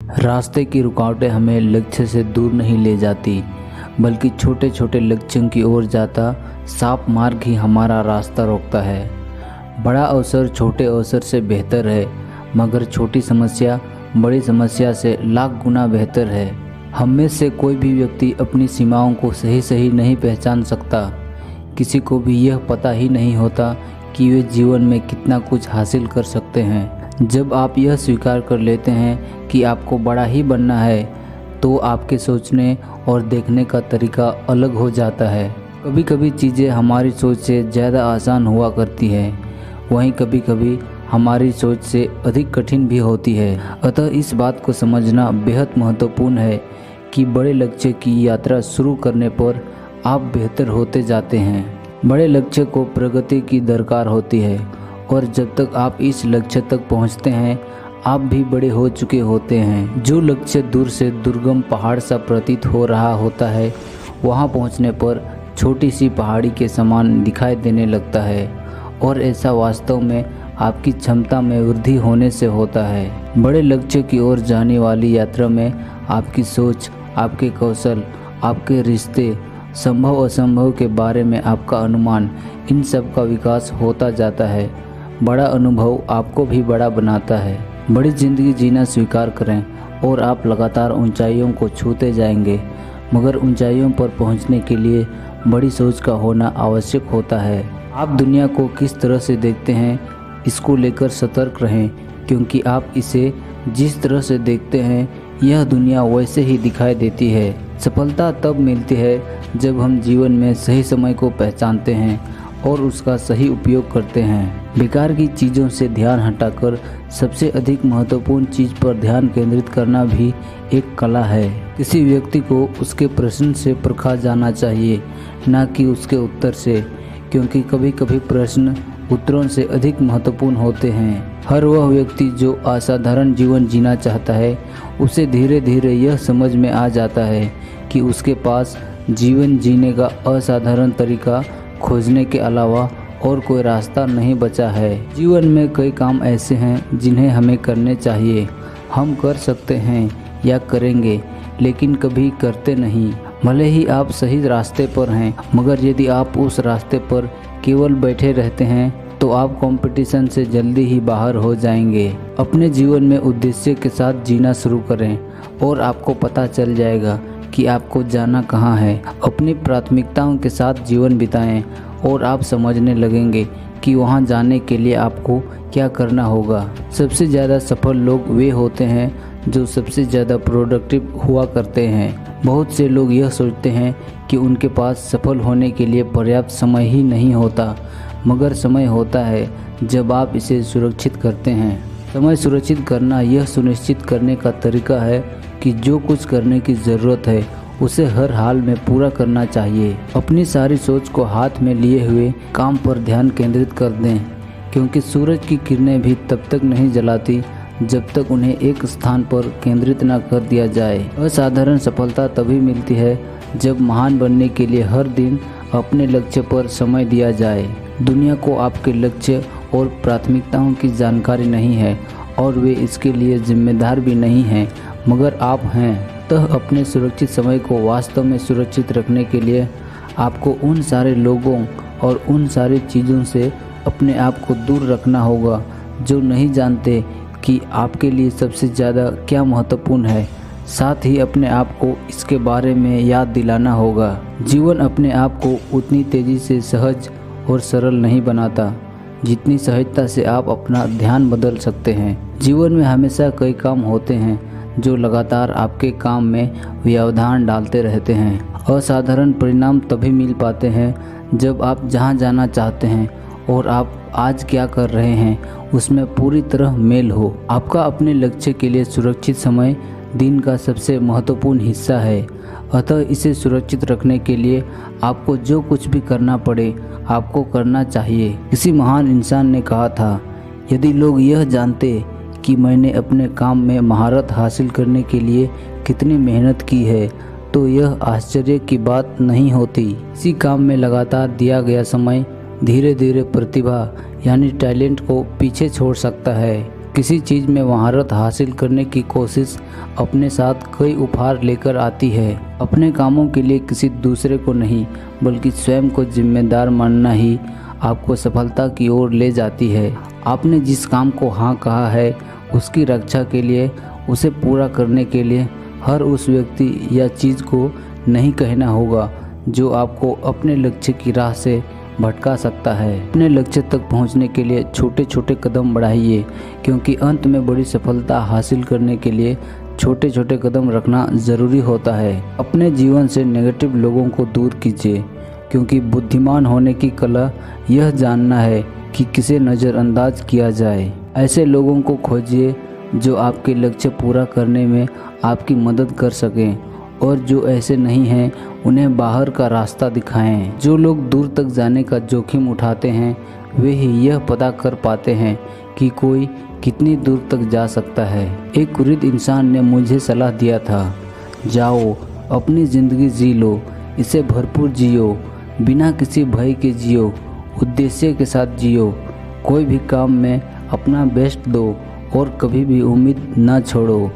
रास्ते की रुकावटें हमें लक्ष्य से दूर नहीं ले जाती, बल्कि छोटे छोटे लक्ष्यों की ओर जाता साफ मार्ग ही हमारा रास्ता रोकता है। बड़ा अवसर छोटे अवसर से बेहतर है, मगर छोटी समस्या बड़ी समस्या से लाख गुना बेहतर है। हम में से कोई भी व्यक्ति अपनी सीमाओं को सही नहीं पहचान सकता। किसी को भी यह पता ही नहीं होता कि वे जीवन में कितना कुछ हासिल कर सकते हैं। जब आप यह स्वीकार कर लेते हैं कि आपको बड़ा ही बनना है, तो आपके सोचने और देखने का तरीका अलग हो जाता है। कभी कभी चीज़ें हमारी सोच से ज़्यादा आसान हुआ करती है, वहीं कभी कभी हमारी सोच से अधिक कठिन भी होती है। अतः इस बात को समझना बेहद महत्वपूर्ण है कि बड़े लक्ष्य की यात्रा शुरू करने पर आप बेहतर होते जाते हैं। बड़े लक्ष्य को प्रगति की दरकार होती है, और जब तक आप इस लक्ष्य तक पहुंचते हैं, आप भी बड़े हो चुके होते हैं। जो लक्ष्य दूर से दुर्गम पहाड़ सा प्रतीत हो रहा होता है, वहां पहुंचने पर छोटी सी पहाड़ी के समान दिखाई देने लगता है, और ऐसा वास्तव में आपकी क्षमता में वृद्धि होने से होता है। बड़े लक्ष्य की ओर जाने वाली यात्रा में आपकी सोच, आपके कौशल, आपके रिश्ते, संभव असंभव के बारे में आपका अनुमान, इन सब का विकास होता जाता है। बड़ा अनुभव आपको भी बड़ा बनाता है। बड़ी जिंदगी जीना स्वीकार करें और आप लगातार ऊंचाइयों को छूते जाएंगे, मगर ऊंचाइयों पर पहुंचने के लिए बड़ी सोच का होना आवश्यक होता है। आप दुनिया को किस तरह से देखते हैं, इसको लेकर सतर्क रहें, क्योंकि आप इसे जिस तरह से देखते हैं, यह दुनिया वैसे ही दिखाई देती है। सफलता तब मिलती है जब हम जीवन में सही समय को पहचानते हैं और उसका सही उपयोग करते हैं। बेकार की चीज़ों से ध्यान हटाकर सबसे अधिक महत्वपूर्ण चीज़ पर ध्यान केंद्रित करना भी एक कला है। किसी व्यक्ति को उसके प्रश्न से परखा जाना चाहिए, न कि उसके उत्तर से, क्योंकि कभी कभी प्रश्न उत्तरों से अधिक महत्वपूर्ण होते हैं। हर वह व्यक्ति जो असाधारण जीवन जीना चाहता है, उसे धीरे धीरे यह समझ में आ जाता है कि उसके पास जीवन जीने का असाधारण तरीका खोजने के अलावा और कोई रास्ता नहीं बचा है। जीवन में कई काम ऐसे हैं जिन्हें हमें करने चाहिए। हम कर सकते हैं या करेंगे, लेकिन कभी करते नहीं। भले ही आप सही रास्ते पर हैं, मगर यदि आप उस रास्ते पर केवल बैठे रहते हैं, तो आप कंपटीशन से जल्दी ही बाहर हो जाएंगे। अपने जीवन में उद्देश्य के साथ जीना शुरू करें और आपको पता चल जाएगा कि आपको जाना कहाँ है। अपनी प्राथमिकताओं के साथ जीवन बिताएं और आप समझने लगेंगे कि वहाँ जाने के लिए आपको क्या करना होगा। सबसे ज़्यादा सफल लोग वे होते हैं जो सबसे ज़्यादा प्रोडक्टिव हुआ करते हैं। बहुत से लोग यह सोचते हैं कि उनके पास सफल होने के लिए पर्याप्त समय ही नहीं होता, मगर समय होता है जब आप इसे सुरक्षित करते हैं। समय सुरक्षित करना यह सुनिश्चित करने का तरीका है कि जो कुछ करने की ज़रूरत है उसे हर हाल में पूरा करना चाहिए। अपनी सारी सोच को हाथ में लिए हुए काम पर ध्यान केंद्रित कर दें, क्योंकि सूरज की किरणें भी तब तक नहीं जलाती जब तक उन्हें एक स्थान पर केंद्रित न कर दिया जाए। असाधारण सफलता तभी मिलती है जब महान बनने के लिए हर दिन अपने लक्ष्य पर समय दिया जाए। दुनिया को आपके लक्ष्य और प्राथमिकताओं की जानकारी नहीं है, और वे इसके लिए जिम्मेदार भी नहीं हैं, मगर आप हैं। तो अपने सुरक्षित समय को वास्तव में सुरक्षित रखने के लिए आपको उन सारे लोगों और उन सारी चीज़ों से अपने आप को दूर रखना होगा जो नहीं जानते कि आपके लिए सबसे ज़्यादा क्या महत्वपूर्ण है। साथ ही अपने आप को इसके बारे में याद दिलाना होगा। जीवन अपने आप को उतनी तेज़ी से सहज और सरल नहीं बनाता जितनी सहजता से आप अपना ध्यान बदल सकते हैं। जीवन में हमेशा कई काम होते हैं जो लगातार आपके काम में व्यवधान डालते रहते हैं। असाधारण परिणाम तभी मिल पाते हैं जब आप जहां जाना चाहते हैं और आप आज क्या कर रहे हैं उसमें पूरी तरह मेल हो। आपका अपने लक्ष्य के लिए सुरक्षित समय दिन का सबसे महत्वपूर्ण हिस्सा है, अतः इसे सुरक्षित रखने के लिए आपको जो कुछ भी करना पड़े आपको करना चाहिए। किसी महान इंसान ने कहा था, यदि लोग यह जानते कि मैंने अपने काम में महारत हासिल करने के लिए कितनी मेहनत की है, तो यह आश्चर्य की बात नहीं होती। इसी काम में लगातार दिया गया समय धीरे धीरे प्रतिभा यानी टैलेंट को पीछे छोड़ सकता है। किसी चीज़ में महारत हासिल करने की कोशिश अपने साथ कई उपहार लेकर आती है। अपने कामों के लिए किसी दूसरे को नहीं बल्कि स्वयं को जिम्मेदार मानना ही आपको सफलता की ओर ले जाती है। आपने जिस काम को हाँ कहा है उसकी रक्षा के लिए, उसे पूरा करने के लिए हर उस व्यक्ति या चीज़ को नहीं कहना होगा जो आपको अपने लक्ष्य की राह से भटका सकता है। अपने लक्ष्य तक पहुंचने के लिए छोटे छोटे कदम बढ़ाइए, क्योंकि अंत में बड़ी सफलता हासिल करने के लिए छोटे छोटे कदम रखना ज़रूरी होता है। अपने जीवन से नेगेटिव लोगों को दूर कीजिए, क्योंकि बुद्धिमान होने की कला यह जानना है कि किसे नज़रअंदाज किया जाए। ऐसे लोगों को खोजिए जो आपके लक्ष्य पूरा करने में आपकी मदद कर सकें, और जो ऐसे नहीं हैं उन्हें बाहर का रास्ता दिखाएं। जो लोग दूर तक जाने का जोखिम उठाते हैं वे ही यह पता कर पाते हैं कि कोई कितनी दूर तक जा सकता है। एक कुरीद इंसान ने मुझे सलाह दिया था, जाओ अपनी ज़िंदगी जी लो, इसे भरपूर जियो, बिना किसी भय के जियो, उद्देश्य के साथ जियो, कोई भी काम में अपना बेस्ट दो और कभी भी उम्मीद ना छोड़ो।